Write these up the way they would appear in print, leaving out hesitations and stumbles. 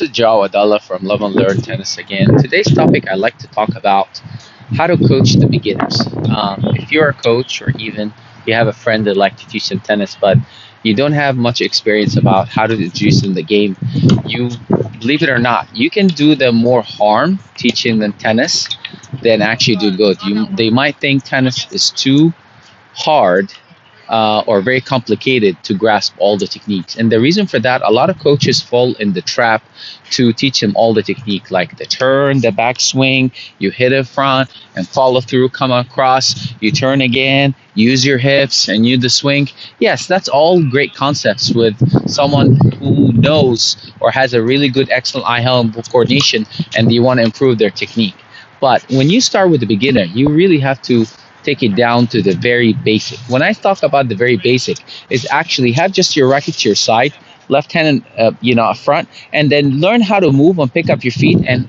This is Joe Adala from Love and Learn Tennis again. Today's topic, I'd like to talk about how to coach the beginners. If you're a coach or even you have a friend that like to teach them tennis, but you don't have much experience about how to introduce them the game, you believe it or not, you can do them more harm teaching them tennis than actually do good. They might think tennis is too hard or very complicated to grasp all the techniques. And the reason for that, a lot of coaches fall in the trap to teach them all the technique, like the turn, the backswing, you hit it front and follow through, come across, you turn again, use your hips and use the swing. Yes, that's all great concepts with someone who knows or has a really good, excellent eye-hand coordination and you want to improve their technique. But when you start with the beginner, you really have to take it down to the very basic. When I talk about the very basic, is actually have just your racket to your side, left hand, up front, and then learn how to move and pick up your feet and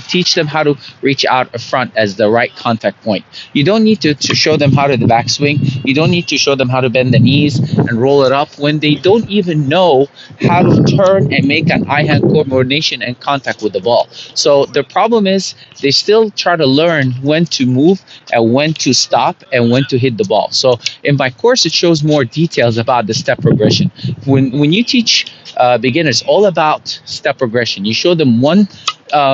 teach them how to reach out front as the right contact point. You don't need to show them how to the backswing. You don't need to show them how to bend the knees and roll it up when they don't even know how to turn and make an eye-hand coordination and contact with the ball. So the problem is they still try to learn when to move and when to stop and when to hit the ball. So in my course, it shows more details about the step progression. When you teach beginners, all about step progression. You show them one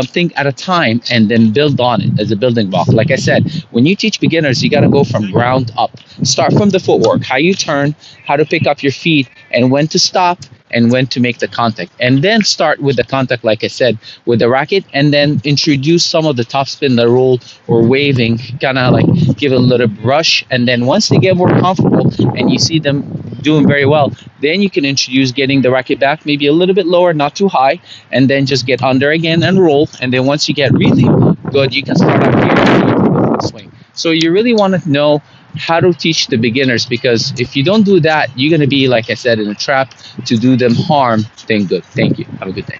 thing at a time and then build on it as a building block. Like I said, when you teach beginners, you got to go from ground up. Start from the footwork, how you turn, how to pick up your feet, and when to stop and when to make the contact. And then start with the contact, like I said, with the racket, and then introduce some of the top spin, the roll, or waving, kind of like give it a little brush. And then once they get more comfortable and you see them doing very well, then you can introduce getting the racket back maybe a little bit lower, not too high, and then just get under again and roll. And then once you get really good, you can start out here and do the full swing. So you really want to know how to teach the beginners, because if you don't do that, you're going to be, like I said, in a trap to do them harm than good. Thank you. Have a good day.